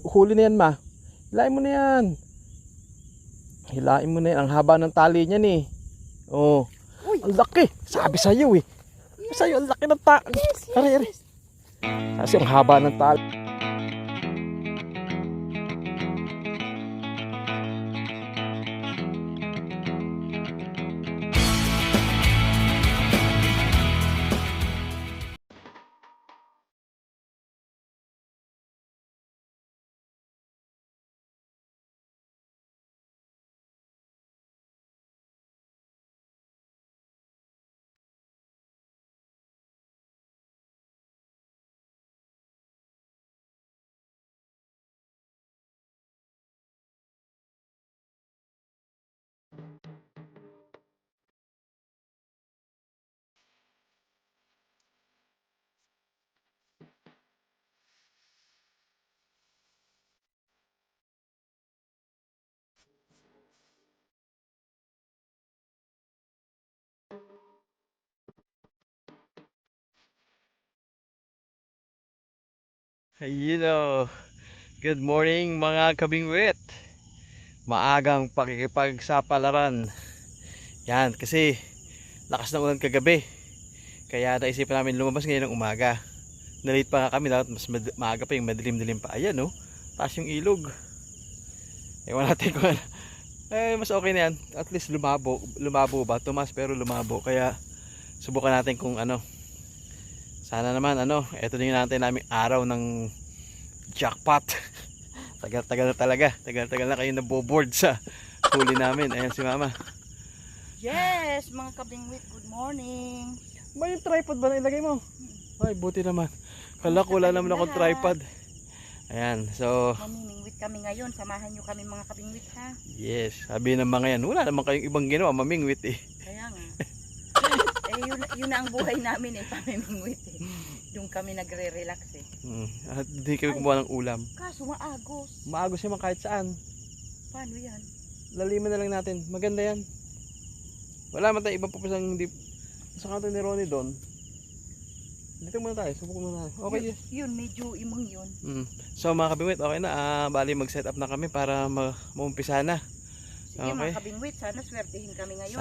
huli na yan, ma. Hilain mo na yan. Hilain mo na yan. Ang haba ng tali niyan eh. Oh. Uy. Ang laki. Sabi sa'yo eh. Sabi sa'yo, ang laki ng tali. Ari. Kasi ang haba ng tali. Hello. Good morning mga kabingwit. Maagang pakikipagsapalaran. Yan, kasi lakas ng ulan kagabi. Kaya naisipan namin lumabas ngayon ng umaga. Nalate pa nga kami, dapat mas maaga pa yung madilim-dilim pa. Ayan no, taas yung ilog. Ewan natin kung ano. Mas okay na yan. At least lumabo ba? Tumas pero lumabo. Kaya subukan natin kung ano. Sana naman ito din natin namin araw ng jackpot. Tagal-tagal na talaga. Tagal-tagal na kayo naboboard sa huli namin. Ayan si mama. Yes, mga kabingwit, good morning. May tripod ba na ilagay mo? Ay, buti naman. Kala ko wala naman akong tripod. Ayan, so Mamimingwit kami ngayon. Samahan nyo kami mga kabingwit ha. yes, sabi ng mga yan, wala naman kayong ibang ginawa, mamingwit eh. Kaya nga. Yun na ang buhay namin eh, pamimingwit eh. Doon kami nagre-relax eh. At hindi kami kumuha ng ulam. Kaso maagos. Maagos naman kahit saan. Paano yan? Laliman na lang natin. Maganda yan. Wala man tayo ibang papasang hindi. Sa kanto ni Ronnie doon. Dito muna tayo. Subok muna tayo. Okay. Yun, medyo imong yun. So mga kabingwit, okay na. Bali mag-set up na kami para maumpisa na. Sige Okay. mga kabingwit, sana swertihin kami ngayon.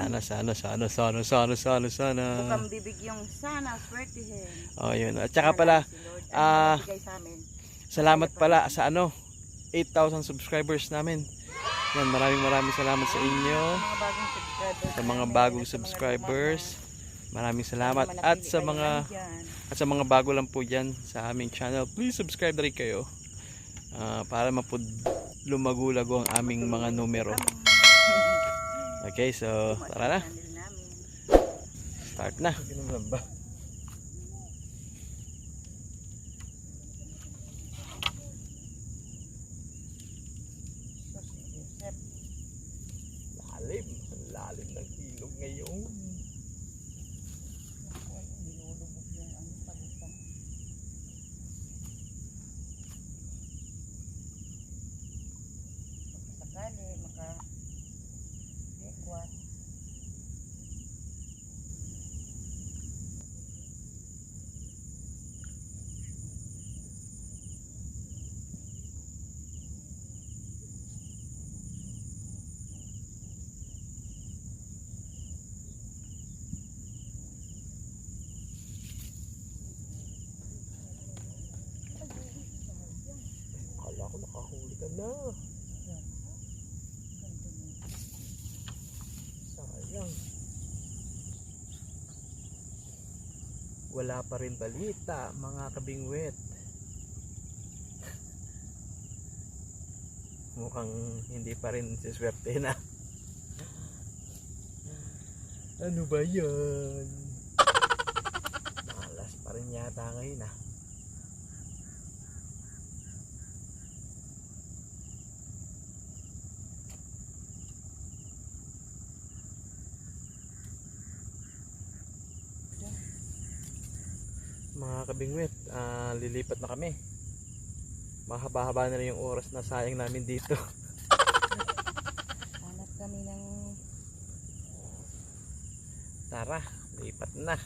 Sana. Bukang bibigyong sana swertihin. Oh, yun. At saka pala, Si Lord, ang bigay sa amin. salamat pala sa 8,000 subscribers namin. Yan, maraming salamat sa inyo. Sa mga bagong subscribers. Maraming salamat. At sa mga bago lang po dyan sa aming channel, please subscribe na rin kayo. Para lumago-lago ang aming mga numero. Okay, so tara na. Start na. Lalim ng ilog ngayon. Sakali, maka-requat. Akala ko nakahuli ka na. Sayang. Wala pa rin balita mga kabingwit. Mukhang hindi pa rin siswerte na. Ano ba yan? Malas pa rin yata ngayon ah. Mga kabingwit, lilipat na kami. Mahaba-haba na rin yung oras na sayang namin dito. Hanap kami ng Tara, lipat na.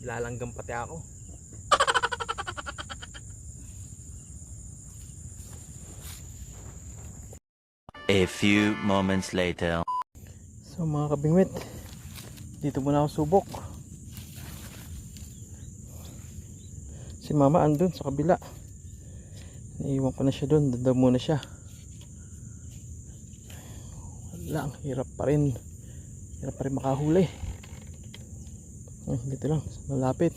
Lalanggam pati ako. A few moments later. So mga kabingwit, dito muna ako subok. Si mama andun sa kabila. Naiwan ko na siya doon, doon daw muna siya. Wala, ang hirap pa rin. Hirap pa rin makahuli. Dito lang, malapit.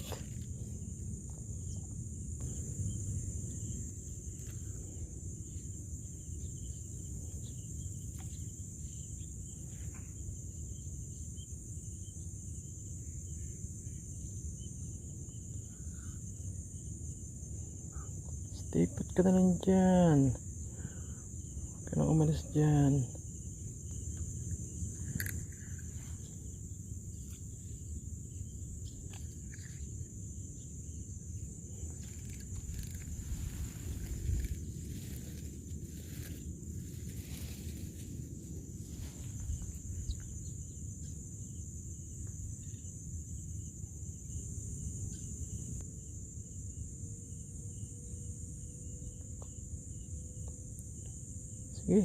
Stay put ka na lang dyan. Huwag ka nang umalis dyan. Sige.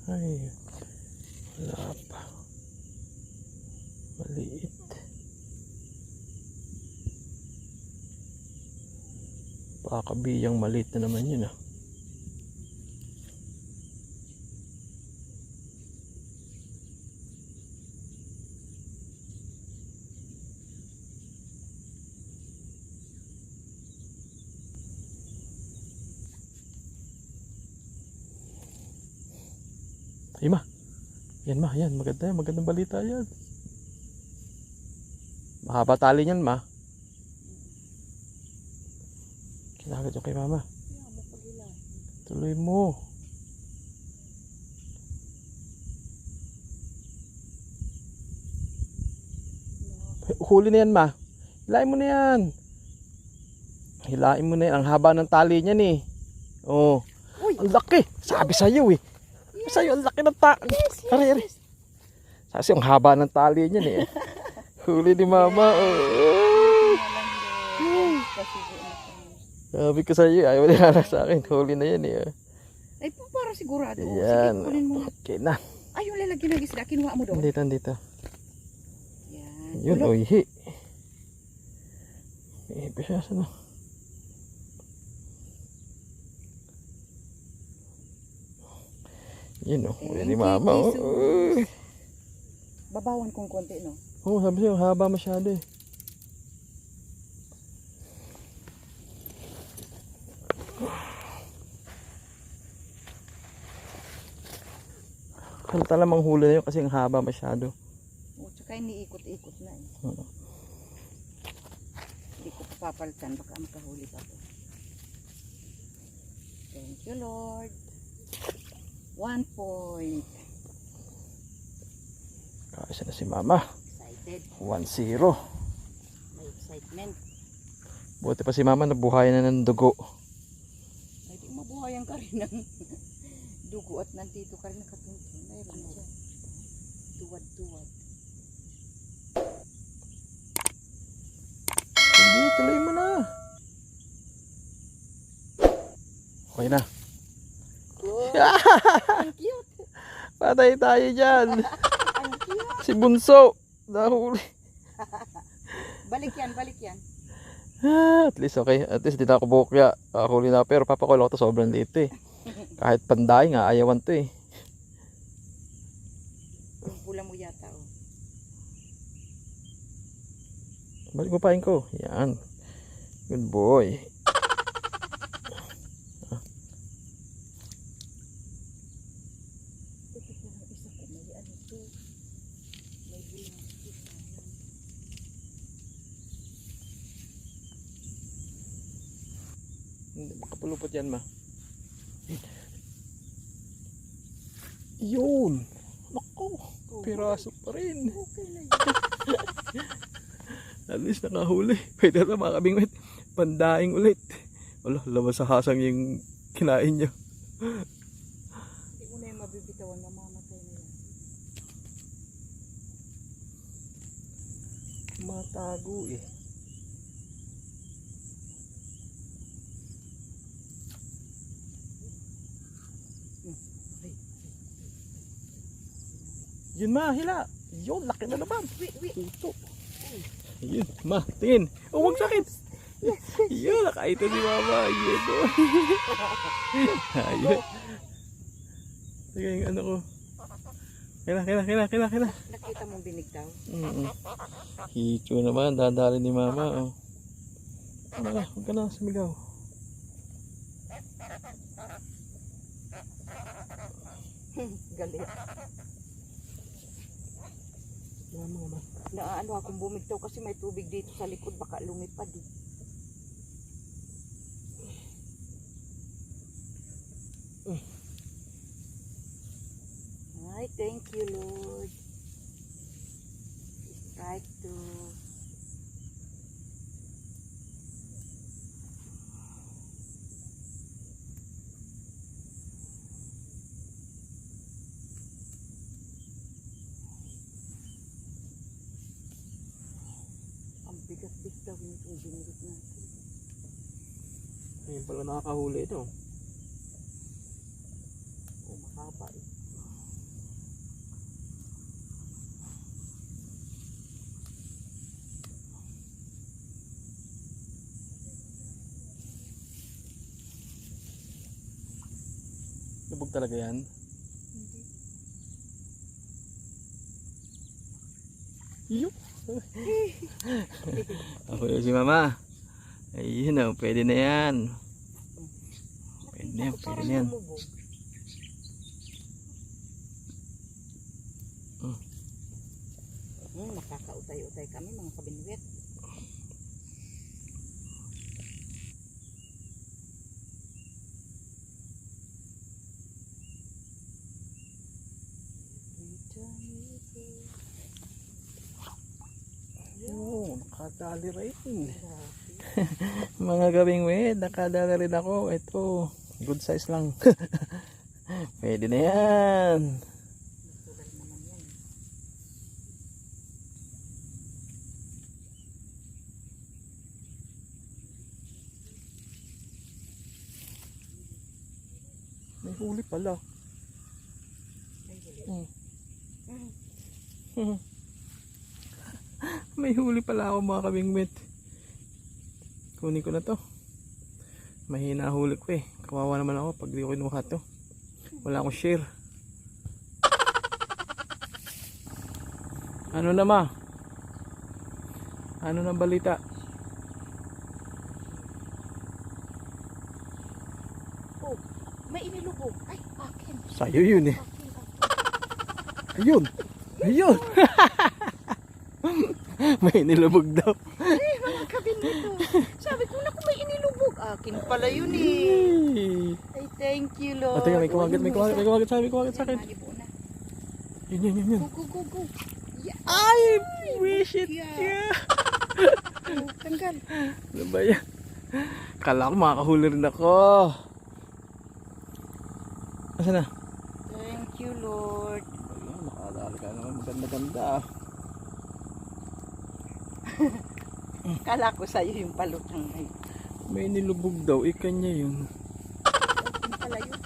Ay, wala pa. Maliit. Pakabiyang maliit na naman yun ah. Ay ma, yan maganda yan, magandang balita yan. Mahaba tali niyan ma. Kinagat yung kay mama. Tuloy mo. Huli na yan ma. Hilain mo na yan. Hilain mo na yan, ang haba ng tali niyan eh. Oh, ang laki. Sabi sa'yo eh. Sa'yo, ang laki ng tali. Ari. Kasi ang haba ng tali niyan eh. Huli ni mama. Oh. Sabi ko sa'yo, ayaw nila sa akin. Huli na yan eh. Ay, para sigurado. Yan. Sige, kunin mo. Okay na. Ay, yung lalagyan ng isda. Kinuha mo doon. Dito. Yan. Yun, Ulo. ihi. Ihi pa siya. Sana. Yun o. Huli ni mama. Thank you, Oh. Jesus. Babawan kong konti, no? Oh, sabi sa'yo, haba masyado eh. Halata lamang huli na yun kasi ang haba masyado. O, tsaka iniikot-ikot na eh. Hindi ko papalitan. Baka makahuli pa to. Thank you, Lord. 1 point. Kaisa na si mama. Excited. 1-0. May excitement. Buti pa si mama nabuhayan na ng dugo. Ay, di mabuhayan ka rin ng dugo at nandito ka rin nakatuntun. Mayroon na dyan. Tuwad-tuwad. Hindi, tuloy mo na. Okay na. Ang cute. Patay tayo dyan. Ang cute. Si Bunso. Nahuli. Balik yan. At least okay. At least di na ako bukya. Huli na. Pero papakulo ko to sobrang liit eh. Kahit panday nga, ayawan to eh. Yung pula mo yata, oh. Balik mo pain ko. Yan. Good boy. Hindi makapulupot yan ma. Yun. Naku. Piraso pa rin. At least nakahuli. Pwede na mga kabingwit. Pandaing ulit. Wala, labas sa hasang yung kinain niya. Hindi mo na yung mabibitawan. Mamamatay na yan. Matago eh. Yun ma, hila. Yun, laki na naman. Wait. Puto. Yun, ma, tingin. Oh, wag sakit. Yun, nakaito si mama. Yun, oh. Ayun. Sige, yung ano ko. Kila. Nakita mong binigtaw? Hicho naman, dadali ni mama, oh. Ano ka, huwag ka na sumigaw. Galit. Mama. Naano akong bumigtaw kasi may tubig dito sa likod. Baka lumipad eh. Ay, thank you, Lord. Strike two. Ang bigat-bigat daw nitong binigit natin. Ayun pala nakakahuli ito. O, mahaba eh. Lubog talaga yan. Hindi. Yup. Ako yun si mama. Ayun oh, pwede na yan. Pwede na yan, pwede na yan. Lumubog. Nakakautay-utay kami mga kabinwet. Oh, nakadali rin. Mga gabing wed, nakadali rin ako. Ito, good size lang. Pwede na yan. Natural naman yan. May huli pala. Ay, huli. May huli pala ako mga kabingwit. Kunin ko na to. Mahina huli ko eh. Kawawa naman ako pag di ko kinuha to. Wala akong share. Ano na ma? Ano nang balita? Oh, may inilubog. Ay, akin. Sa'yo yun eh. Akin. Ayun! Ayun! May nilubog daw. Ay, mga kabinwet. Sabi ko, naku, may inilubog. Akin pala yun eh. Ay, thank you, Lord. Ate, may kumagat sa akin. Yun. Go. Yeah. Ay, wish it. Yeah. Yeah. Oh, tanggal. Ano ba yan? Kala ko makakahuli rin ako. Asa na? Thank you, Lord. Ayun, nakadali ka naman. Ganda-ganda ah. Kala ko sa'yo yung palutang ay. May nilubog daw. Ikanya yun. Akin pala yun.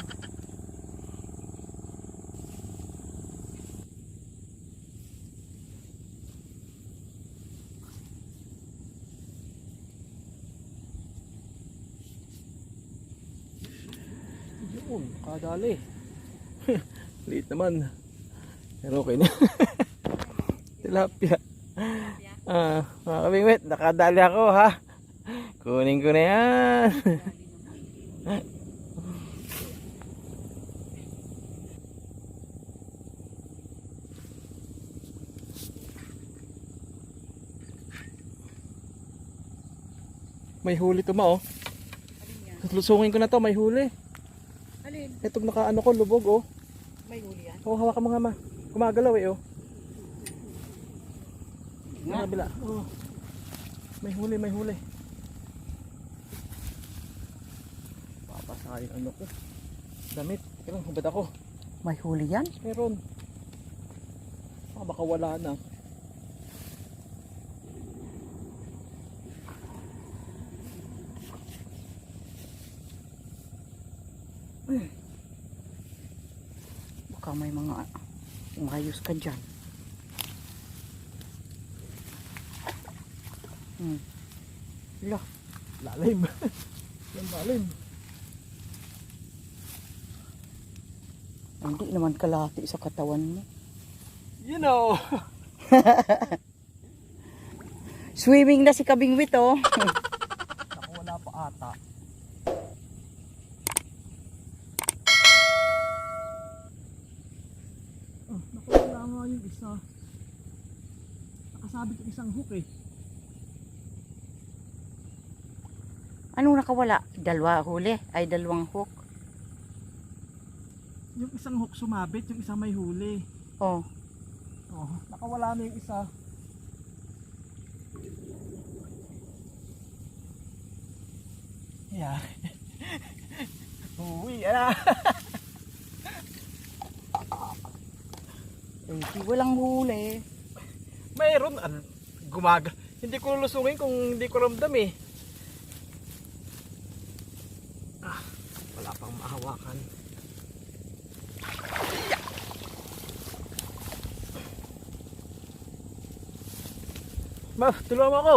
Yun, nakadali. Liit naman. Pero okay na. Tilapia. Mga kabingwit, nakadali ako ha. Kunin ko na yan. May huli to ma oh. Alin yan? Lusungin ko na to, may huli. Alin? Itong nakaano ko, lubog oh. May huli yan? Oh, hawakan mo nga ma. Gumagalaw eh oh. Nga. Sa kabila. Oh. May huli. Papasahin ano ko. Damit. Kailan hubad ako. May huli yan? Meron. Baka wala na. Baka may mga Umayos ka dyan. Lah, Lalim. Yan lalim. hindi naman kalahati sa katawan mo. You know. Swimming na si Kabingwit, oh. Ako wala pa ata. Naku, wala nga yung isa. Nakasabit yung isang hook eh. Anong nakawala? Dalawa huli? Ay, dalawang hook. Yung isang hook sumabit, yung isang may huli. Oh. Oh, nakawala na yung isa. Yeah. Uwi, ala. Eh, walang huli. Mayroon hindi ko lulusungin kung hindi ko ramdam eh. Wala pang mahawakan. Ma, tulungan mo ako.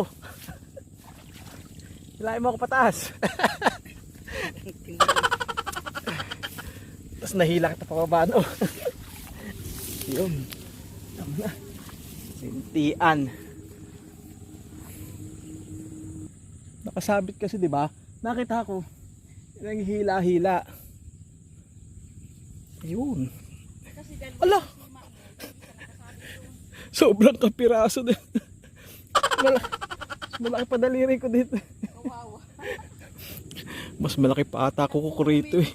Hilahin mo ako pataas. Tapos nahila kita pababa, no? Yun. Tama na. Sintian. Nakasabit kasi, di ba? Nakita ko. Yung hila-hila. Ayun. Ala! Sobrang kapiraso din. Malaki pa daliri ko dito. Mas malaki pa ata ko kukurito eh.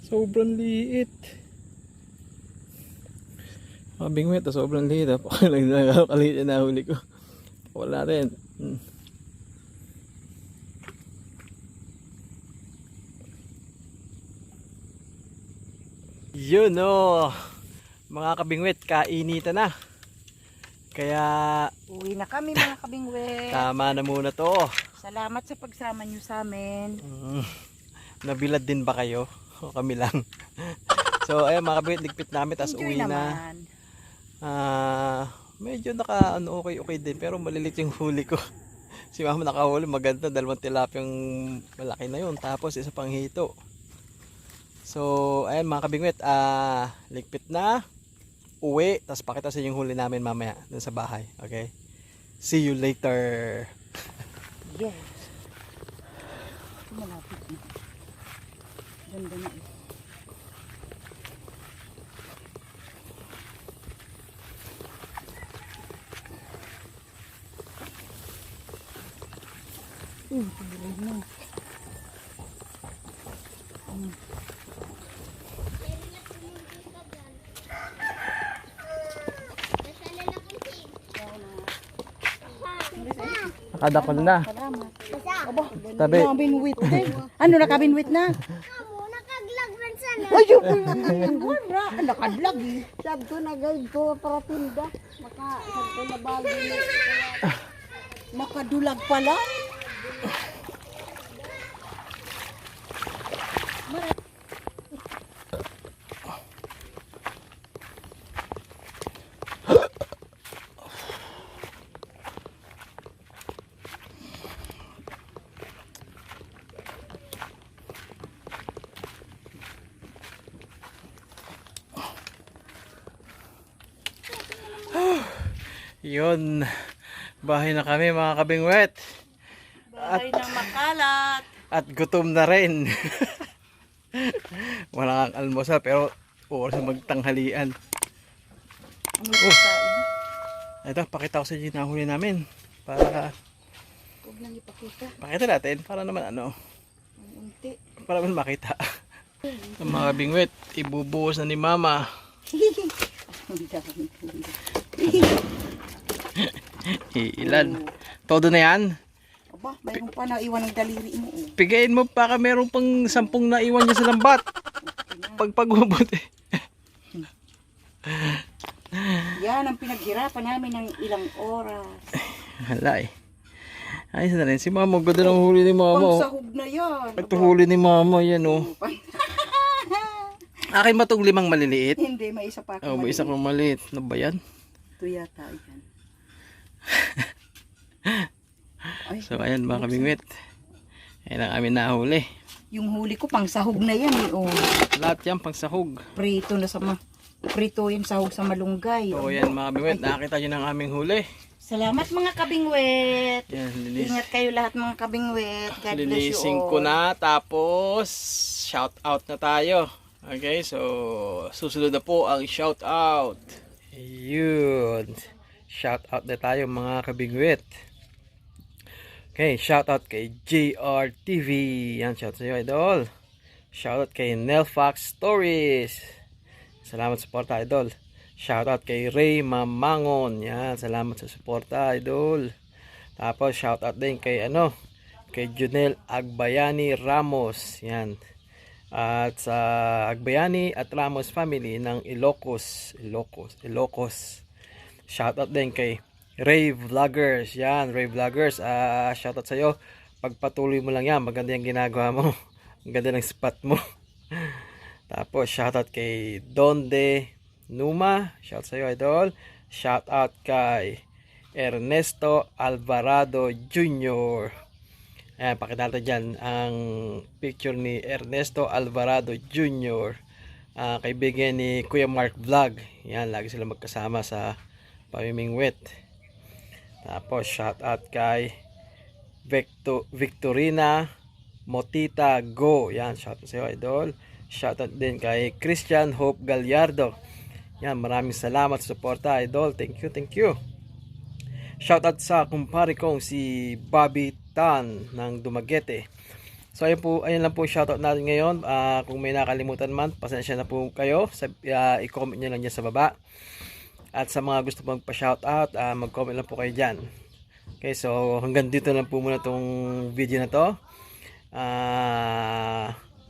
Sobrang liit. Bingwit, sobrang liit. Pakaliit na huli ko. Wala rin. Yun no. Mga kabingwit, kainitan na. Kaya Uwi na kami, mga Kabingwit. tama na muna to. Salamat sa pagsama nyo sa amin. Nabilad din ba kayo? O kami lang. So ayun mga kabingwit, ligpit namin tas Enjoy uwi na. naman. Medyo naka okay din pero malilit yung huli ko. Si mama nakahuli maganda, dalawang tilapiyang malaki na yun, tapos isa pang hito. So ayun mga kabingwit, ligpit na, uwi, tapos pakita sa yung huli namin mamaya dun sa bahay. Okay, see you later. Yes. Malapit na. Ganda na eh. Tuloy na. Nakadakol na. Salamat. Tabi. Nakabinwit din. Ano, nakabinwit na? Nakaglag sana. Ay, yung wala. Nakadlag eh. Sab ko na guide ko para tinda. Sab ko na bago na. Nakadulag pala. Yun, bahay na kami mga kabingwet. Bahay ng makalat. At gutom na rin. Wala kang almusal pero oras na magtanghalian. Ano yung kain? Ito, pakita ko sa inyo yung nahuli namin. Para Huwag lang ipakita. pakita natin, para naman ano, Ang unti. para naman makita. Ang mga kabingwet, ibubuhos na ni mama. Ang dami. Ilan? Todo na yan? Aba, mayroon pa na iwan ng daliri mo. Oh. Pigayin mo baka meron pang 10 na iwan niya sa lambat. Pagpagubot eh. Yan ang pinaghirapan namin ng ilang oras. Hala eh. Ayos na rin. Si mama, ganda ng huli ni mama. Oh. Pangsahog na yan. Ito huli ni mama, yan oh. Akin ba itong 5 maliliit? Hindi, may isa pa Oh, ako. may isa kong maliit. Ano ba yan? Ito yata, yan. Ay, So, ayan mga kabingwit. Ayan ang amin nahuli. yung huli ko, pangsahog na yan eh. Oh. Lahat yan pang sahog. Prito na sa prito yung sahog sa malunggay. So, ayan mga kabingwit. Nakakita nyo ng aming huli. Salamat mga kabingwet. Yan, linis. Ingat kayo lahat mga kabingwet. God bless you Linisin all. ko na. Tapos, shout out na tayo. Okay, so, susunod na po ang shout out. Yun. Shout out na tayo mga kabingwit. Okay, shout out kay JRTV. Yan, shout sa iyo, idol. Shout out kay Nelfax Stories. Salamat sa suporta, idol. Shout out kay Ray Mamangon. Yan, salamat sa suporta, idol. Tapos shout out din kay kay Junel Agbayani Ramos. Yan. At sa Agbayani at Ramos family ng Ilocos. Shout out din kay Ray Vloggers. Yan, Ray Vloggers. Shout out sa iyo. Pagpatuloy mo lang yan. Maganda yung ginagawa mo. Ang ganda ng spot mo. Tapos shout out kay Donde Numa. Shout out sa iyo, idol. Shout out kay Ernesto Alvarado Jr. Ayan, pakita natin dyan ang picture ni Ernesto Alvarado Jr. Kaibigan ni Kuya Mark Vlog. Yan, lagi sila magkasama sa pamimingwit. Tapos shout out kay Victorina Motita Go. Yan, shout out sa iyo, idol. Shout out din kay Christian Hope Gallardo. Yan, maraming salamat sa suporta, idol. Thank you. Shout out sa kumpare kong si Bobby Tan ng Dumaguete. So ayun lang po shoutout natin ngayon. Kung may nakalimutan man, pasensya na po kayo. I-comment nyo lang dyan sa baba. At sa mga gusto pong pa-shoutout, mag-comment lang po kayo dyan. Okay, so hanggang dito lang po muna tong video na to.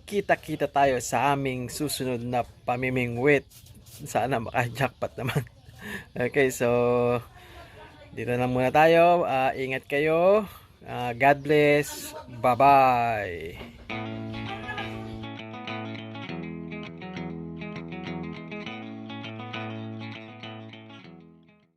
Kita-kita tayo sa aming susunod na pamimingwit. Sana maka-jackpot naman. Okay, so dito na muna tayo. Ingat kayo. God bless. Bye-bye.